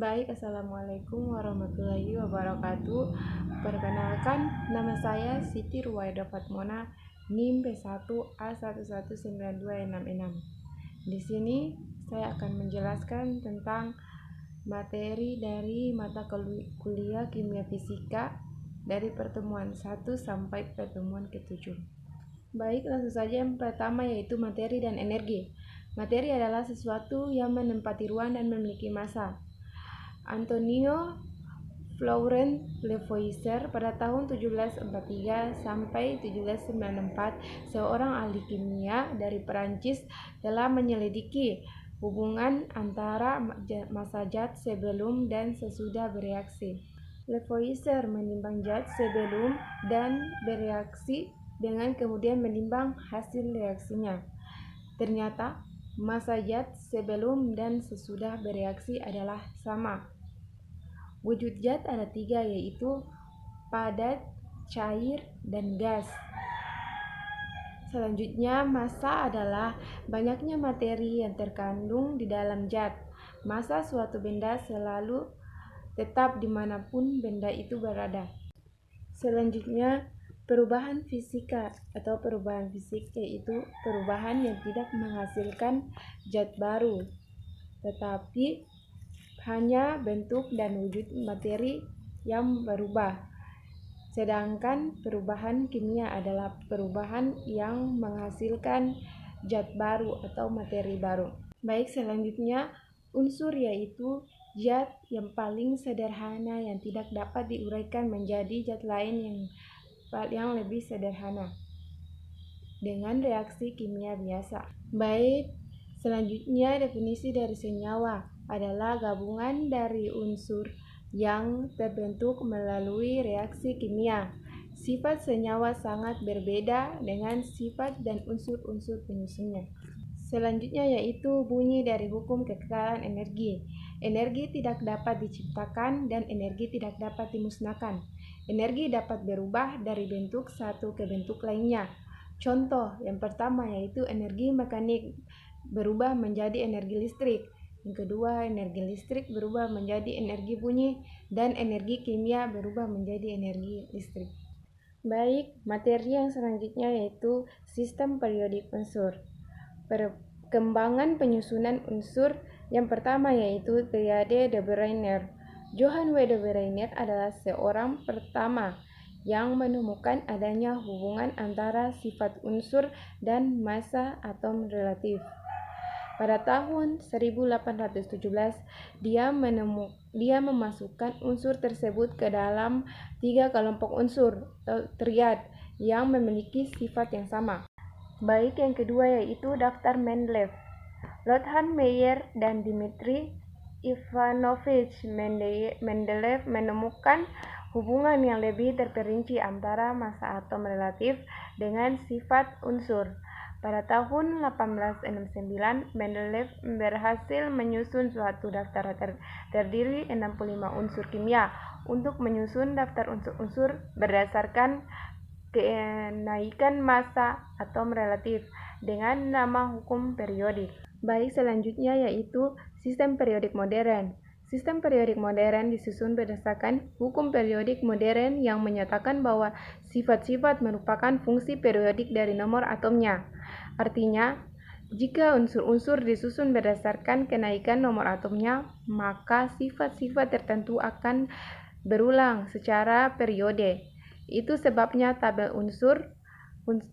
Baik, Assalamualaikum warahmatullahi wabarakatuh. Perkenalkan, nama saya Siti Ruwaida Fatmona, NIM P1A1192666. Di sini saya akan menjelaskan tentang materi dari mata kuliah Kimia Fisika dari pertemuan 1 sampai pertemuan ke-7. Baik, langsung saja yang pertama yaitu materi dan energi. Materi adalah sesuatu yang menempati ruang dan memiliki massa. Antonio Florent Lavoisier pada tahun 1743 sampai 1794, seorang ahli kimia dari Perancis, telah menyelidiki hubungan antara massa zat sebelum dan sesudah bereaksi. Lavoisier menimbang zat sebelum dan bereaksi dengan kemudian menimbang hasil reaksinya. Ternyata massa zat sebelum dan sesudah bereaksi adalah sama. Wujud zat ada 3, yaitu padat, cair, dan gas. Selanjutnya, massa adalah banyaknya materi yang terkandung di dalam zat. Massa suatu benda selalu tetap dimanapun benda itu berada. Selanjutnya, perubahan fisika atau perubahan fisik yaitu perubahan yang tidak menghasilkan zat baru, tetapi hanya bentuk dan wujud materi yang berubah. Sedangkan perubahan kimia adalah perubahan yang menghasilkan zat baru atau materi baru. Baik, selanjutnya unsur yaitu zat yang paling sederhana yang tidak dapat diuraikan menjadi zat lain yang lebih sederhana dengan reaksi kimia biasa. Baik, selanjutnya definisi dari senyawa adalah gabungan dari unsur yang terbentuk melalui reaksi kimia. Sifat senyawa sangat berbeda dengan sifat dan unsur-unsur penyusunnya. Selanjutnya yaitu bunyi dari hukum kekekalan energi. Energi tidak dapat diciptakan dan energi tidak dapat dimusnahkan. Energi dapat berubah dari bentuk satu ke bentuk lainnya. Contoh yang pertama yaitu energi mekanik berubah menjadi energi listrik. Yang kedua, energi listrik berubah menjadi energi bunyi, dan energi kimia berubah menjadi energi listrik. Baik, materi yang selanjutnya yaitu sistem periodik unsur. Perkembangan penyusunan unsur yang pertama yaitu periode de Bruyner. Johann W. de Bruyner adalah seorang pertama yang menemukan adanya hubungan antara sifat unsur dan massa atom relatif. Pada tahun 1817, dia memasukkan unsur tersebut ke dalam 3 kelompok unsur atau triad yang memiliki sifat yang sama. Baik, yang kedua yaitu daftar Mendeleev. Lothar Meyer dan Dmitri Ivanovich Mendeleev menemukan hubungan yang lebih terperinci antara massa atom relatif dengan sifat unsur. Pada tahun 1869, Mendeleev berhasil menyusun suatu daftar terdiri 65 unsur kimia. Untuk menyusun daftar unsur-unsur berdasarkan kenaikan massa atom relatif dengan nama hukum periodik. Baik, selanjutnya yaitu sistem periodik modern. Sistem periodik modern disusun berdasarkan hukum periodik modern yang menyatakan bahwa sifat-sifat merupakan fungsi periodik dari nomor atomnya. Artinya, jika unsur-unsur disusun berdasarkan kenaikan nomor atomnya, maka sifat-sifat tertentu akan berulang secara periode. Itu sebabnya tabel unsur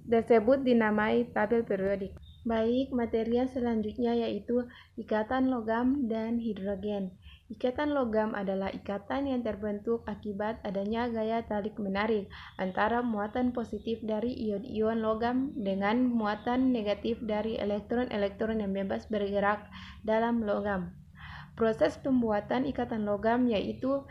tersebut dinamai tabel periodik. Baik, materi yang selanjutnya yaitu ikatan logam dan hidrogen. Ikatan logam adalah ikatan yang terbentuk akibat adanya gaya tarik-menarik antara muatan positif dari ion-ion logam dengan muatan negatif dari elektron-elektron yang bebas bergerak dalam logam. Proses pembuatan ikatan logam yaitu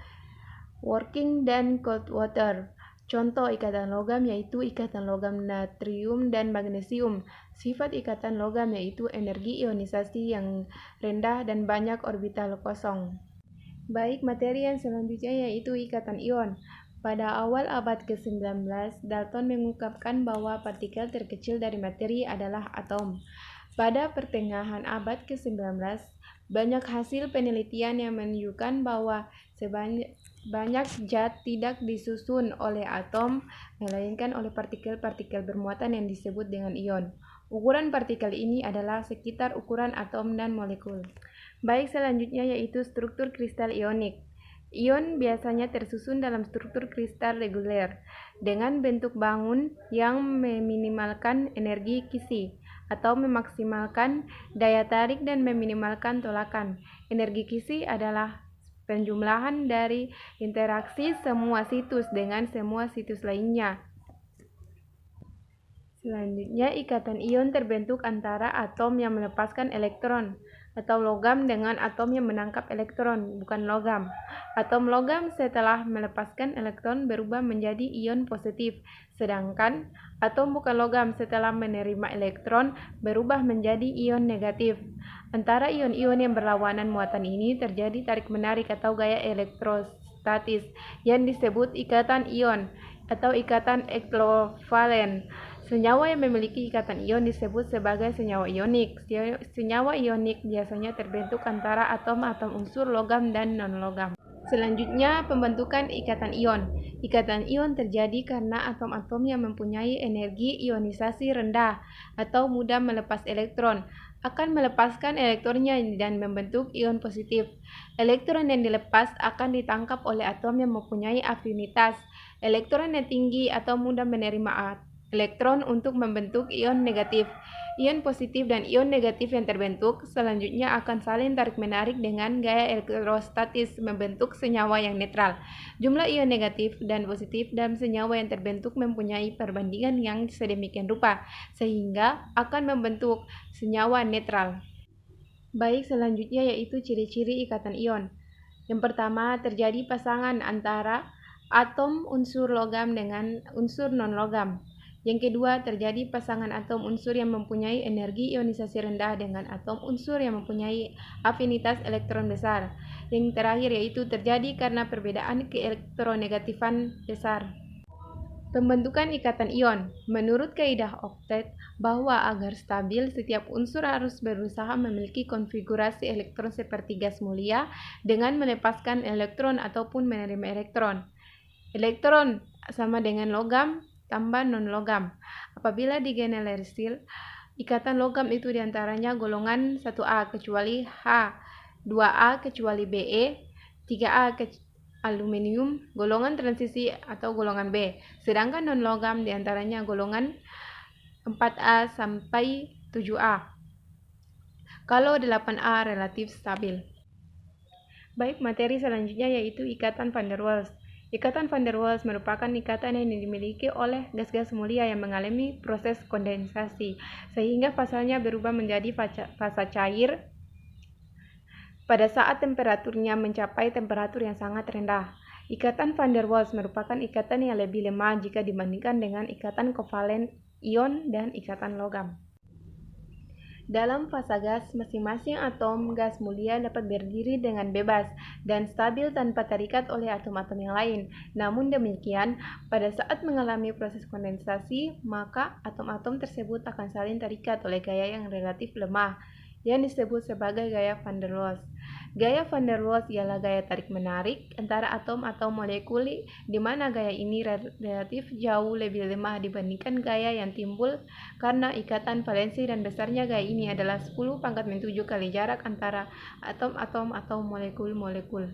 working dan cold water. Contoh ikatan logam yaitu ikatan logam natrium dan magnesium. Sifat ikatan logam yaitu energi ionisasi yang rendah dan banyak orbital kosong. Baik, materi yang selanjutnya yaitu ikatan ion. Pada awal abad ke-19, Dalton mengungkapkan bahwa partikel terkecil dari materi adalah atom. Pada pertengahan abad ke-19, Banyak hasil penelitian yang menunjukkan bahwa banyak zat tidak disusun oleh atom, melainkan oleh partikel-partikel bermuatan yang disebut dengan ion. Ukuran partikel ini adalah sekitar ukuran atom dan molekul. Baik, selanjutnya yaitu struktur kristal ionik. Ion biasanya tersusun dalam struktur kristal reguler dengan bentuk bangun yang meminimalkan energi kisi atau memaksimalkan daya tarik dan meminimalkan tolakan. Energi kisi adalah penjumlahan dari interaksi semua situs dengan semua situs lainnya. Selanjutnya, ikatan ion terbentuk antara atom yang melepaskan elektron atau logam dengan atom yang menangkap elektron, bukan logam. Atom logam setelah melepaskan elektron berubah menjadi ion positif, sedangkan atom bukan logam setelah menerima elektron berubah menjadi ion negatif. Antara ion-ion yang berlawanan muatan ini terjadi tarik-menarik atau gaya elektrostatis yang disebut ikatan ion atau ikatan ekvivalen. Senyawa yang memiliki ikatan ion disebut sebagai senyawa ionik. Senyawa ionik biasanya terbentuk antara atom-atom unsur logam dan non-logam. Selanjutnya, pembentukan ikatan ion. Ikatan ion terjadi karena atom-atom yang mempunyai energi ionisasi rendah atau mudah melepas elektron akan melepaskan elektronnya dan membentuk ion positif. Elektron yang dilepas akan ditangkap oleh atom yang mempunyai afinitas elektron yang tinggi atau mudah menerima elektron untuk membentuk ion negatif. Ion positif dan ion negatif yang terbentuk selanjutnya akan saling tarik-menarik dengan gaya elektrostatis membentuk senyawa yang netral. Jumlah ion negatif dan positif dalam senyawa yang terbentuk mempunyai perbandingan yang sedemikian rupa sehingga akan membentuk senyawa netral. Baik, selanjutnya yaitu ciri-ciri ikatan ion. Yang pertama, terjadi pasangan antara atom unsur logam dengan unsur non-logam. Yang kedua, terjadi pasangan atom unsur yang mempunyai energi ionisasi rendah dengan atom unsur yang mempunyai afinitas elektron besar. Yang terakhir yaitu terjadi karena perbedaan keelektronegatifan besar. Pembentukan ikatan ion. Menurut kaidah oktet, bahwa agar stabil, setiap unsur harus berusaha memiliki konfigurasi elektron seperti gas mulia dengan melepaskan elektron ataupun menerima elektron. Elektron sama dengan logam tambah non-logam. Apabila digeneralisir, ikatan logam itu diantaranya golongan 1A kecuali H, 2A kecuali Be, 3A aluminium, golongan transisi atau golongan B. Sedangkan non-logam diantaranya golongan 4A sampai 7A. Kalau 8A relatif stabil. Baik, materi selanjutnya yaitu ikatan van der Waals. Ikatan van der Waals merupakan ikatan yang dimiliki oleh gas-gas mulia yang mengalami proses kondensasi, sehingga fasalnya berubah menjadi fasa cair pada saat temperaturnya mencapai temperatur yang sangat rendah. Ikatan van der Waals merupakan ikatan yang lebih lemah jika dibandingkan dengan ikatan kovalen ion dan ikatan logam. Dalam fasa gas, masing-masing atom gas mulia dapat berdiri dengan bebas dan stabil tanpa terikat oleh atom-atom yang lain. Namun demikian, pada saat mengalami proses kondensasi, maka atom-atom tersebut akan saling terikat oleh gaya yang relatif lemah, yang disebut sebagai gaya van der Waals. Gaya van der Waals ialah gaya tarik-menarik antara atom atau molekul, di mana gaya ini relatif jauh lebih lemah dibandingkan gaya yang timbul karena ikatan valensi, dan besarnya gaya ini adalah 10⁻⁷ kali jarak antara atom-atom atau molekul-molekul.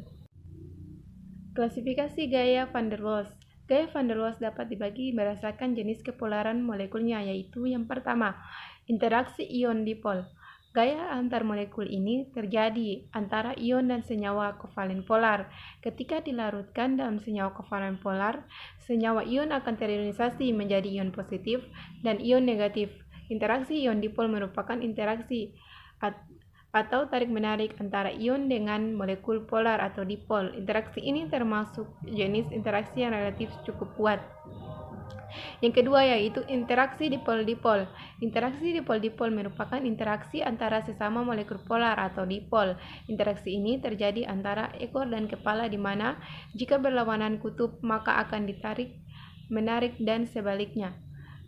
Klasifikasi gaya van der Waals. Gaya van der Waals dapat dibagi berdasarkan jenis kepolaran molekulnya, yaitu yang pertama, interaksi ion dipol. Gaya antar molekul ini terjadi antara ion dan senyawa kovalen polar. Ketika dilarutkan dalam senyawa kovalen polar, senyawa ion akan terionisasi menjadi ion positif dan ion negatif. Interaksi ion dipol merupakan interaksi atau tarik-menarik antara ion dengan molekul polar atau dipol. Interaksi ini termasuk jenis interaksi yang relatif cukup kuat. Yang kedua yaitu interaksi dipol-dipol. Interaksi dipol-dipol merupakan interaksi antara sesama molekul polar atau dipol. Interaksi ini terjadi antara ekor dan kepala, di mana jika berlawanan kutub maka akan ditarik, menarik, dan sebaliknya.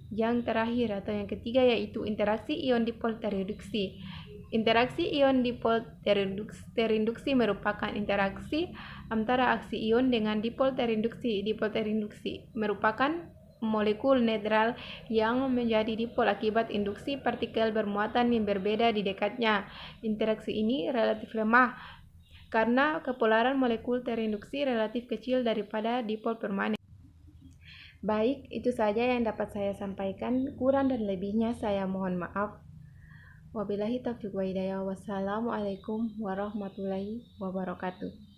Yang terakhir atau yang ketiga yaitu interaksi ion dipol tereduksi. Interaksi ion dipol terinduksi merupakan interaksi antara aksi ion dengan dipol terinduksi. Dipol terinduksi merupakan molekul netral yang menjadi dipol akibat induksi partikel bermuatan yang berbeda di dekatnya. Interaksi ini relatif lemah karena kepolaran molekul terinduksi relatif kecil daripada dipol permanen. Baik, itu saja yang dapat saya sampaikan. Kurang dan lebihnya saya mohon maaf. Wabillahi taufiq wa hidayah. Wassalamualaikum warahmatullahi wabarakatuh.